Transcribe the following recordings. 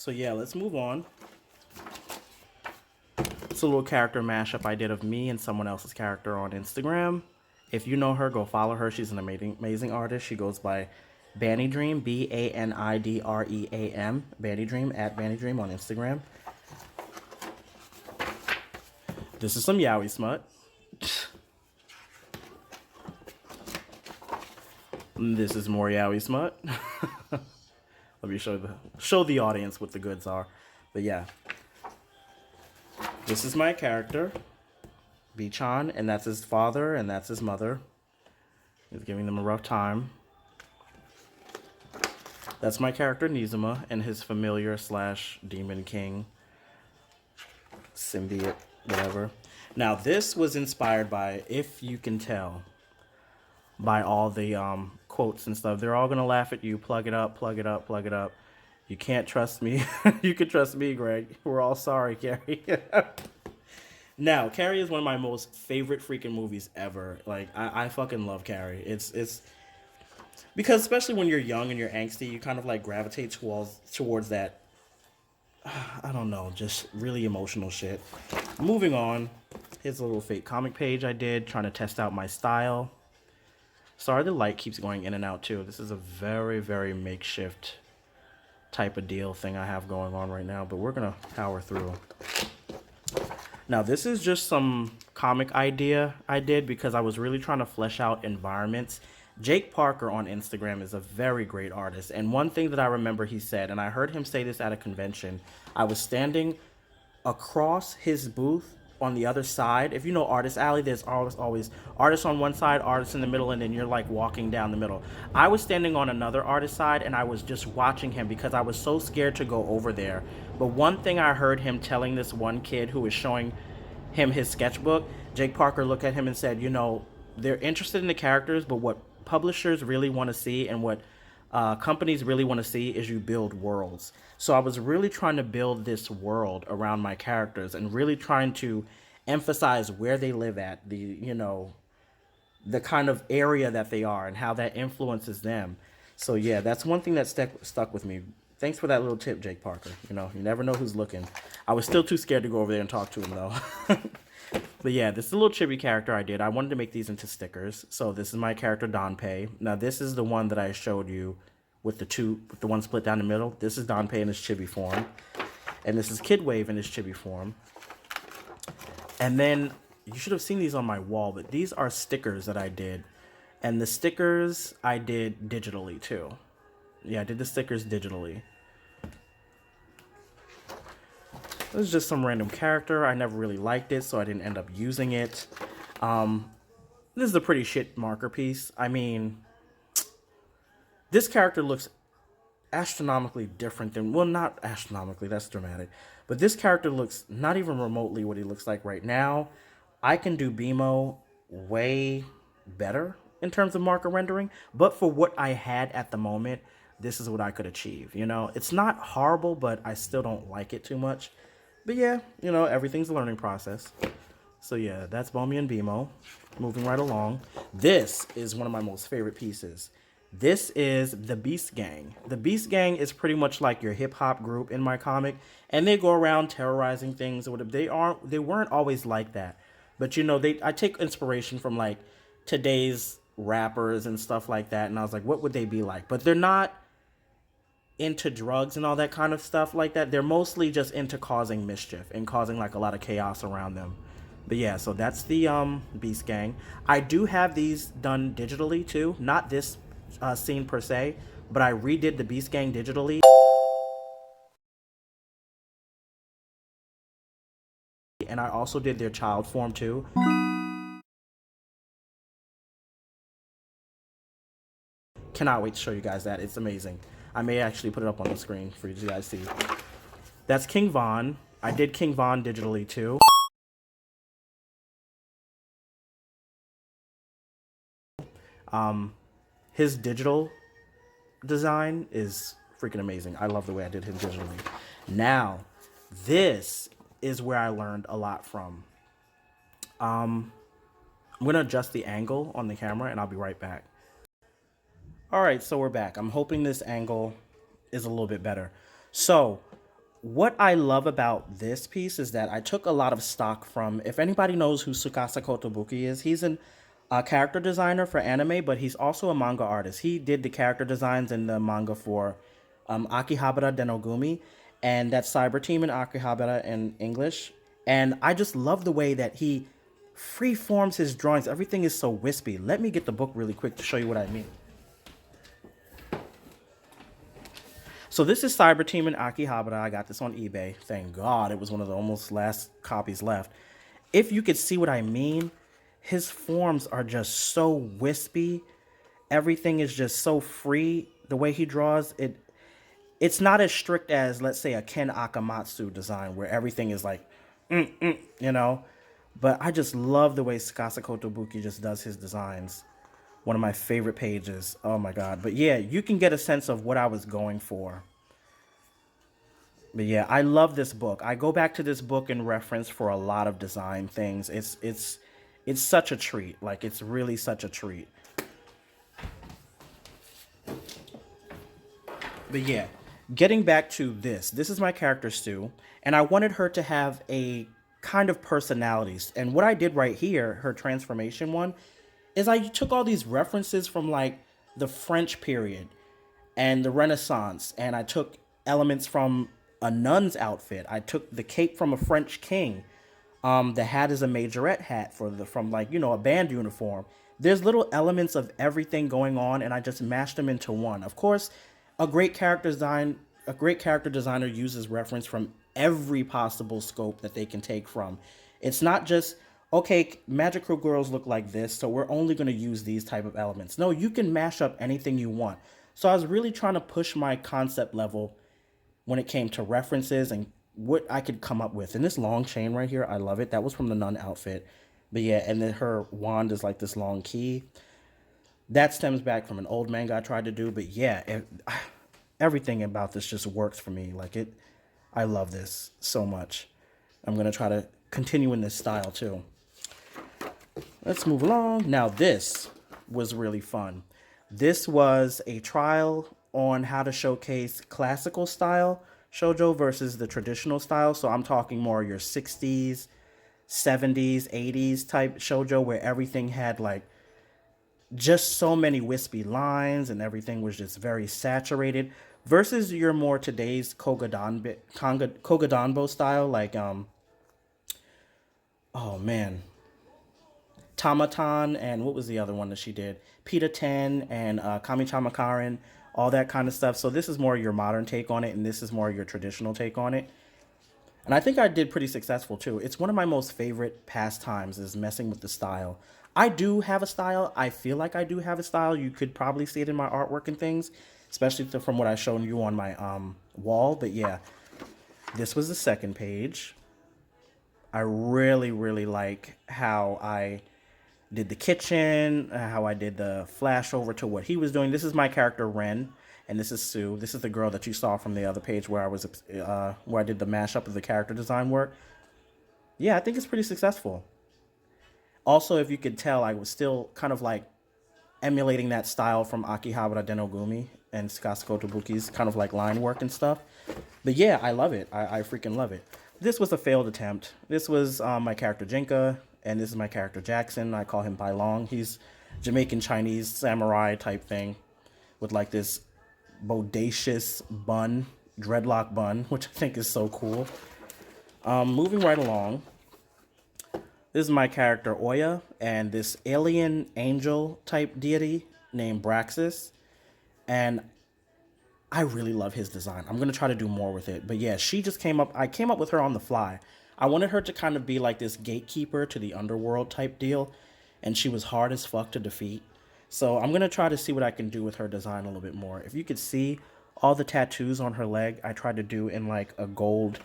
So yeah, let's move on. It's a little character mashup I did of me and someone else's character on Instagram. If you know her, go follow her. She's an amazing artist. She goes by Banny Dream, BANIDREAM, Banny Dream, at Banny Dream on Instagram. This is some yaoi smut. This is more yaoi smut. Let me show the audience what the goods are. But yeah. This is my character, Bichan, and that's his father, and that's his mother. He's giving them a rough time. That's my character, Nizuma, and his familiar slash demon king, symbiote, whatever. Now, this was inspired by, if you can tell, by all the quotes and stuff. They're all going to laugh at you. Plug it up, plug it up, plug it up. You can't trust me. You can trust me, Greg. We're all sorry, Carrie. Now, Carrie is one of my most favorite freaking movies ever. Like, I fucking love Carrie. It's because especially when you're young and you're angsty, you kind of like gravitate towards that, I don't know, just really emotional shit. Moving on, here's a little fake comic page I did trying to test out my style. Sorry, the light keeps going in and out too. This is a very, very makeshift type of deal thing I have going on right now, but we're gonna power through. Now, this is just some comic idea I did because I was really trying to flesh out environments. Jake Parker on Instagram is a very great artist, and one thing that I remember he said, and I heard him say this at a convention, I was standing across his booth on the other side. If you know Artist Alley, there's always artists on one side, artists in the middle, and then you're like walking down the middle. I was standing on another artist side, and I was just watching him because I was so scared to go over there. But one thing I heard him telling this one kid who was showing him his sketchbook, Jake Parker looked at him and said, you know, they're interested in the characters, but what publishers really want to see and what companies really want to see is you build worlds. So I was really trying to build this world around my characters and really trying to emphasize where they live at, the kind of area that they are and how that influences them. So yeah, that's one thing that stuck with me. Thanks for that little tip, Jake Parker. You know, you never know who's looking. I was still too scared to go over there and talk to him though. But yeah, this is a little chibi character I did. I wanted to make these into stickers. So this is my character, Donpei. Now this is the one that I showed you with the one split down the middle. This is Donpei in his chibi form. And this is Kidwave in his chibi form. And then, you should have seen these on my wall, but these are stickers that I did. And the stickers I did digitally too. Yeah, I did the stickers digitally. This is just some random character. I never really liked it, so I didn't end up using it. This is a pretty shit marker piece. I mean, this character looks astronomically different than, well, not astronomically, that's dramatic. But this character looks not even remotely what he looks like right now. I can do BMO way better in terms of marker rendering, but for what I had at the moment, this is what I could achieve. You know, it's not horrible, but I still don't like it too much. But yeah, you know, everything's a learning process. So yeah, that's Bomi and BMO. Moving right along. This is one of my most favorite pieces. This is the Beast Gang. The Beast Gang is pretty much like your hip hop group in my comic, and they go around terrorizing things or whatever. They weren't always like that. But you know, I take inspiration from like today's rappers and stuff like that, and I was like, what would they be like? But they're not into drugs and all that kind of stuff like that. They're mostly just into causing mischief and causing like a lot of chaos around them. But yeah, so that's the Beast Gang. I do have these done digitally too. Not this scene per se, but I redid the Beast Gang digitally. And I also did their child form too. Cannot wait to show you guys that. It's amazing. I may actually put it up on the screen for you guys to see. That's King Von. I did King Von digitally too. His digital design is freaking amazing. I love the way I did him digitally. Now, this is where I learned a lot from. I'm going to adjust the angle on the camera and I'll be right back. All right, so we're back. I'm hoping this angle is a little bit better. So what I love about this piece is that I took a lot of stock from, if anybody knows who Tsukasa Kotobuki is, he's a character designer for anime, but he's also a manga artist. He did the character designs in the manga for Akihabara Denogumi, and that's Cyber Team in Akihabara in English. And I just love the way that he free forms his drawings. Everything is so wispy. Let me get the book really quick to show you what I mean. So this is Cyber Team in Akihabara. I got this on eBay. Thank God it was one of the almost last copies left. If you could see what I mean, his forms are just so wispy. Everything is just so free. The way he draws it, it's not as strict as, let's say, a Ken Akamatsu design where everything is like, you know. But I just love the way Tsukasa Kotobuki just does his designs. One of my favorite pages. Oh my God. But yeah, you can get a sense of what I was going for. But yeah, I love this book. I go back to this book in reference for a lot of design things. It's such a treat. Like, it's really such a treat. But yeah, getting back to this. This is my character Stu, and I wanted her to have a kind of personalities. And what I did right here, her transformation one, is I took all these references from like the French period and the Renaissance, and I took elements from a nun's outfit. I took the cape from a French king. The hat is a majorette hat from like, you know, a band uniform. There's little elements of everything going on, and I just mashed them into one. Of course, a great character designer uses reference from every possible scope that they can take from. It's not just, okay, magical girls look like this, so we're only going to use these type of elements. No, you can mash up anything you want. So I was really trying to push my concept level when it came to references and what I could come up with. And this long chain right here, I love it. That was from the nun outfit. But yeah, and then her wand is like this long key. That stems back from an old manga I tried to do. But yeah, everything about this just works for me. Like, I love this so much. I'm going to try to continue in this style too. Let's move along. Now this was really fun. This was a trial on how to showcase classical style shoujo versus the traditional style. So I'm talking more your 60s, 70s, 80s type shoujo where everything had like just so many wispy lines and everything was just very saturated versus your more today's Kogadanbo style, like oh man, Tamatan, and what was the other one that she did? pt2 and Kamichama Karen, all that kind of stuff. So this is more your modern take on it, and this is more your traditional take on it. And I think I did pretty successful too. It's one of my most favorite pastimes is messing with the style. I do have a style. I feel like I do have a style. You could probably see it in my artwork and things, especially from what I've shown you on my wall. But yeah, this was the second page. I really, really like how I did the kitchen, how I did the flash over to what he was doing. This is my character Ren, and this is Sue. This is the girl that you saw from the other page where I was where I did the mashup of the character design work. Yeah, I think it's pretty successful. Also, if you could tell, I was still kind of like emulating that style from Akihabara Denogumi and Tsukasa Kotobuki's kind of like line work and stuff. But yeah, I love it. I freaking love it. This was a failed attempt. This was my character Jinka, and this is my character Jackson. I call him Bai Long. He's Jamaican Chinese samurai type thing with like this bodacious bun, dreadlock bun, which I think is so cool. Moving right along. This is my character Oya and this alien angel type deity named Braxis. And I really love his design. I'm going to try to do more with it. But yeah, she just came up. I came up with her on the fly. I wanted her to kind of be like this gatekeeper to the underworld type deal. And she was hard as fuck to defeat. So I'm going to try to see what I can do with her design a little bit more. If you could see all the tattoos on her leg, I tried to do in like a gold.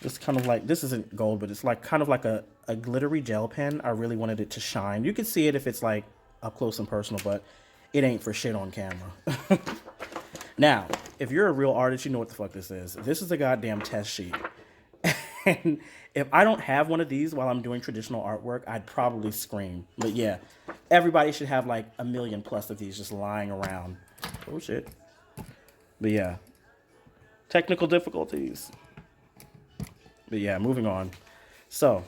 Just kind of like, this isn't gold, but it's like kind of like a glittery gel pen. I really wanted it to shine. You can see it if it's like up close and personal, but it ain't for shit on camera. Now, if you're a real artist, you know what the fuck this is. This is a goddamn test sheet. And if I don't have one of these while I'm doing traditional artwork, I'd probably scream. But yeah, everybody should have like 1 million+ of these just lying around. Oh shit. But yeah, Technical difficulties. But yeah, moving on. So,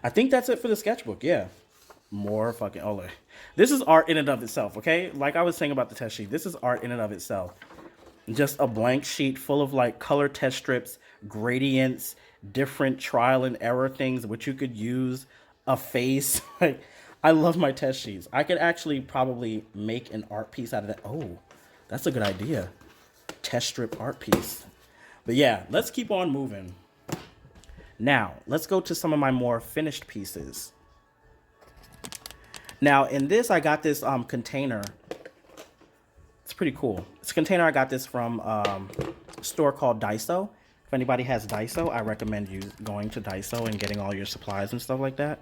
I think that's it for the sketchbook. Yeah. More fucking Ole. This is art in and of itself, okay? Like I was saying about the test sheet, this is art in and of itself. Just a blank sheet full of like color test strips, gradients, different trial and error things which you could use, a face. Like I love my test sheets. I could actually probably make an art piece out of that. Oh, that's a good idea. Test strip art piece. But yeah, let's keep on moving. Now, let's go to some of my more finished pieces. Now, in this, I got this container. It's pretty cool. It's a container I got this from a store called Daiso. If anybody has Daiso, I recommend you going to Daiso and getting all your supplies and stuff like that,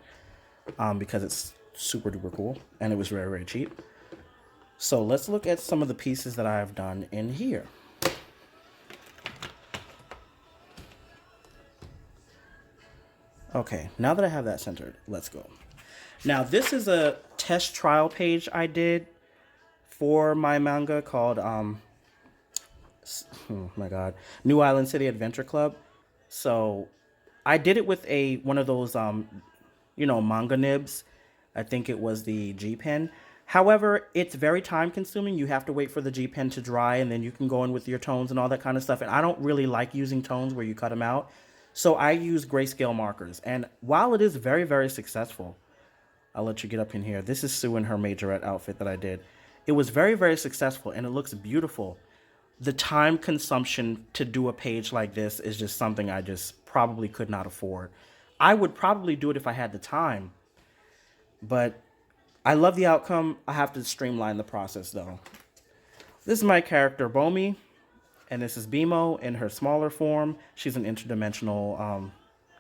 because it's super duper cool and it was very, very cheap. So let's look at some of the pieces that I've done in here. Okay, now that I have that centered, let's go. Now, this is a test trial page I did for my manga called, oh my god, New Island City Adventure Club. So, I did it with one of those, you know, manga nibs. I think it was the G pen. However, it's very time consuming. You have to wait for the G pen to dry and then you can go in with your tones and all that kind of stuff. And I don't really like using tones where you cut them out. So I use grayscale markers. And while it is very, very successful, I'll let you get up in here. This is Sue in her majorette outfit that I did. It was very, very successful and it looks beautiful. The time consumption to do a page like this is just something I just probably could not afford. I would probably do it if I had the time, but I love the outcome. I have to streamline the process though. This is my character Bomi, and this is Bimo in her smaller form. She's an interdimensional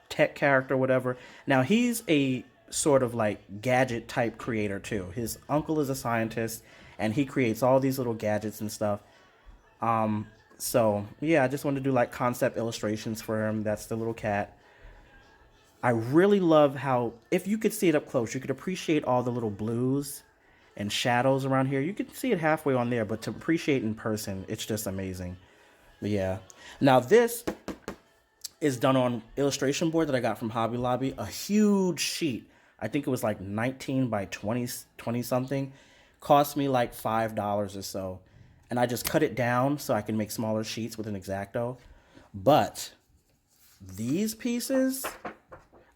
tech character, whatever. Now he's a sort of like gadget type creator too. His uncle is a scientist and he creates all these little gadgets and stuff. So yeah, I just wanted to do like concept illustrations for him. That's the little cat. I really love how, if you could see it up close, you could appreciate all the little blues and shadows around here. You could see it halfway on there, but to appreciate in person, it's just amazing. But yeah. Now this is done on illustration board that I got from Hobby Lobby. A huge sheet. I think it was like 19 by 20 something. Cost me like $5 or so. And I just cut it down so I can make smaller sheets with an X-Acto. But these pieces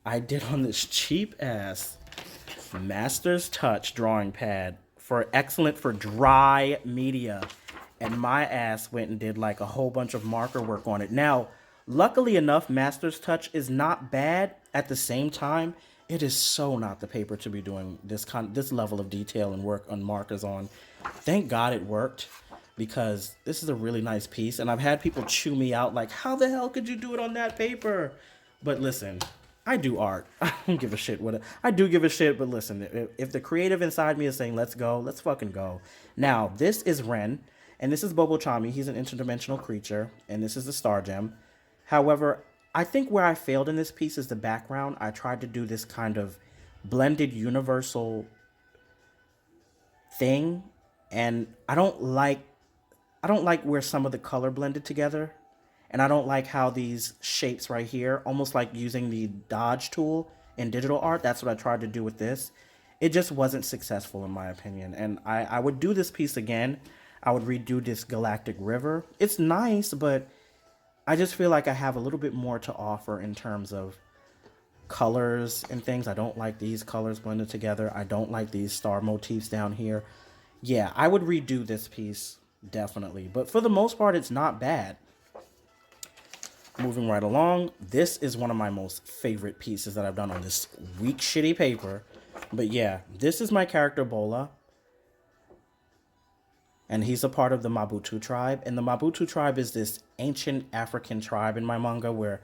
I did on this cheap ass Master's Touch drawing pad for excellent for dry media. And my ass went and did like a whole bunch of marker work on it. Now, luckily enough, Master's Touch is not bad. At the same time, it is so not the paper to be doing this level of detail and work on markers on. Thank God it worked, because this is a really nice piece. And I've had people chew me out like, how the hell could you do it on that paper? But listen, I do art. I don't give a shit what I do give a shit, but listen, if the creative inside me is saying, let's go, let's fucking go. Now, this is Ren, and this is Bobo Chami. He's an interdimensional creature, and this is the Star Gem. However, I think where I failed in this piece is the background. I tried to do this kind of blended universal thing, and I don't like where some of the color blended together. And I don't like how these shapes right here, almost like using the dodge tool in digital art. That's what I tried to do with this. It just wasn't successful in my opinion. And I would do this piece again. I would redo this Galactic River. It's nice, but I just feel like I have a little bit more to offer in terms of colors and things. I don't like these colors blended together. I don't like these star motifs down here. Yeah, I would redo this piece, definitely. But for the most part, it's not bad. Moving right along, this is one of my most favorite pieces that I've done on this weak, shitty paper. But yeah, this is my character Bola. And he's a part of the Mabutu tribe. And the Mabutu tribe is this ancient African tribe in my manga where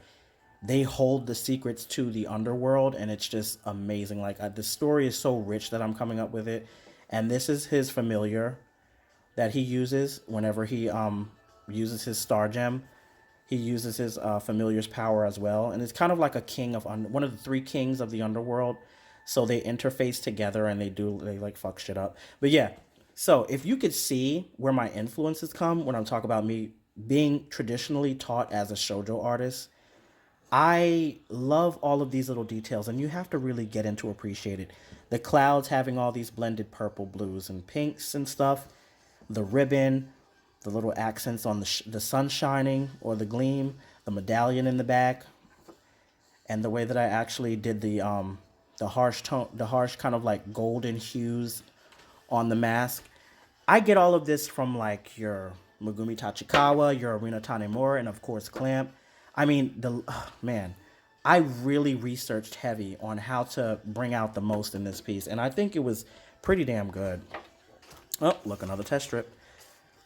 they hold the secrets to the underworld. And it's just amazing. Like, the story is so rich that I'm coming up with it. And this is his familiar that he uses whenever he uses his Star Gem. He uses his familiar's power as well. And it's kind of like a king of one of the three kings of the underworld. So they interface together and they like fuck shit up. But yeah, So if you could see where my influences come when I'm talking about me being traditionally taught as a shoujo artist, I love all of these little details, and you have to really get into appreciate it. The clouds having all these blended purple, blues, and pinks and stuff. The ribbon, the little accents on the sun shining or the gleam, the medallion in the back, and the way that I actually did the harsh tone, the harsh kind of like golden hues on the mask. I get all of this from like your Megumi Tachikawa, your Arena Tanemura, and of course Clamp. I mean, man, I really researched heavy on how to bring out the most in this piece, and I think it was pretty damn good. Oh, look, another test strip.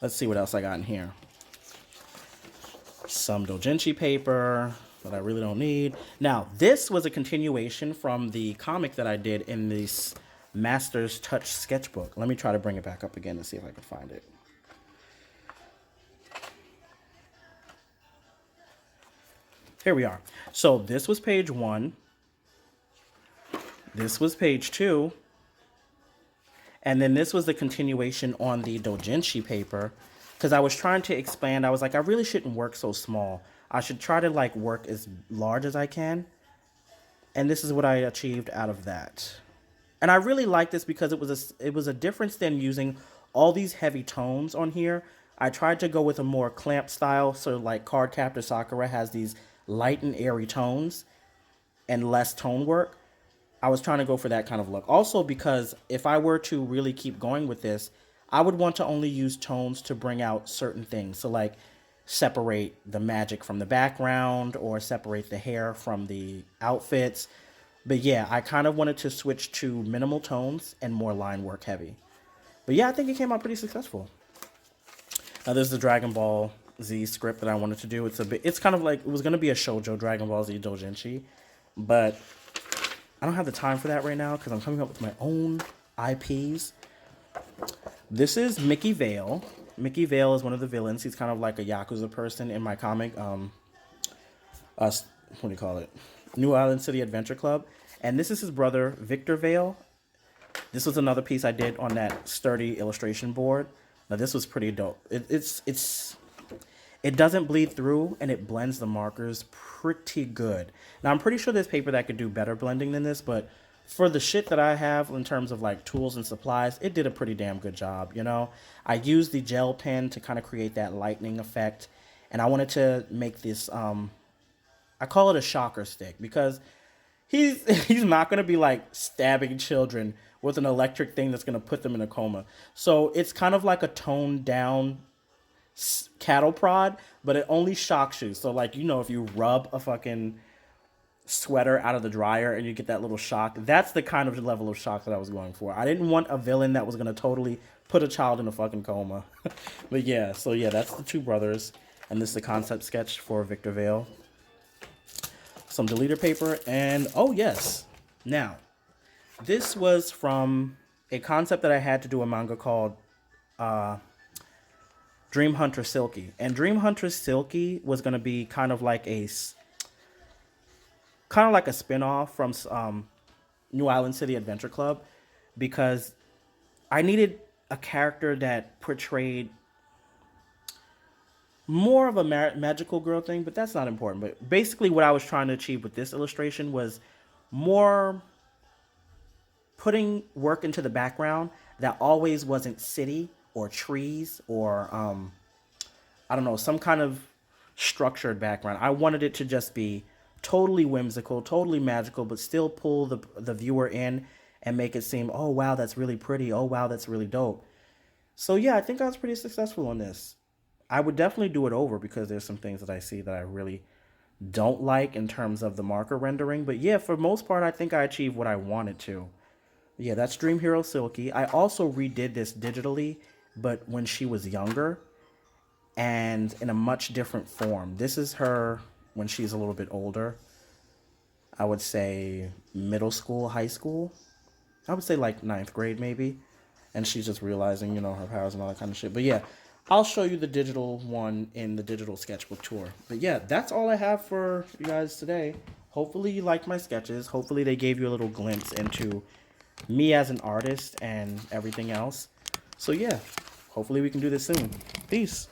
Let's see what else I got in here. Some doujinshi paper that I really don't need. Now, this was a continuation from the comic that I did in this Master's Touch sketchbook. Let me try to bring it back up again and see if I can find it. Here we are. So this was page 1. This was page 2. And then this was the continuation on the doujinshi paper, because I was trying to expand. I was like, I really shouldn't work so small. I should try to like work as large as I can. And this is what I achieved out of that. And I really like this because it was a difference than using all these heavy tones on here. I tried to go with a more Clamp style, so like Cardcaptor Sakura has these light and airy tones and less tone work. I was trying to go for that kind of look. Also because if I were to really keep going with this, I would want to only use tones to bring out certain things. So like separate the magic from the background or separate the hair from the outfits. But yeah, I kind of wanted to switch to minimal tones and more line work heavy. But yeah, I think it came out pretty successful. Now there's the Dragon Ball Z script that I wanted to do. It's kind of like, it was going to be a shoujo Dragon Ball Z doujinshi, but I don't have the time for that right now because I'm coming up with my own IPs. This is Mickey Vale. Mickey Vale is one of the villains. He's kind of like a Yakuza person in my comic. What do you call it? New Island City Adventure Club. And this is his brother, Victor Vale. This was another piece I did on that sturdy illustration board. Now this was pretty dope. It doesn't bleed through and it blends the markers pretty good. Now I'm pretty sure there's paper that could do better blending than this, but for the shit that I have in terms of like tools and supplies, it did a pretty damn good job, you know? I used the gel pen to kind of create that lightning effect, and I wanted to make this, I call it a shocker stick because he's not going to be like stabbing children with an electric thing that's going to put them in a coma. So it's kind of like a toned down cattle prod, but it only shocks you. So like, you know, if you rub a fucking sweater out of the dryer and you get that little shock, that's the kind of level of shock that I was going for. I didn't want a villain that was going to totally put a child in a fucking coma. But yeah, so yeah, that's the two brothers, and this is the concept sketch for Victor Vale. Some deleter paper, and oh yes, now this was from a concept that I had to do a manga called Dream Hunter Silky. And Dream Hunter Silky was going to be kind of like a spin-off from New Island City Adventure Club, because I needed a character that portrayed more of a magical girl thing, but that's not important. But basically what I was trying to achieve with this illustration was more putting work into the background that always wasn't city or trees or, I don't know, some kind of structured background. I wanted it to just be totally whimsical, totally magical, but still pull the viewer in and make it seem, oh, wow, that's really pretty. Oh, wow, that's really dope. So, yeah, I think I was pretty successful on this. I would definitely do it over because there's some things that I see that I really don't like in terms of the marker rendering. But, yeah, for most part, I think I achieved what I wanted to. Yeah, that's Dream Hero Silky. I also redid this digitally, but when she was younger and in a much different form. This is her when she's a little bit older. I would say middle school, high school. I would say like 9th grade maybe. And she's just realizing, you know, her powers and all that kind of shit. But yeah, I'll show you the digital one in the digital sketchbook tour. But yeah, that's all I have for you guys today. Hopefully you liked my sketches. Hopefully they gave you a little glimpse into me as an artist and everything else. So yeah, hopefully we can do this soon. Peace.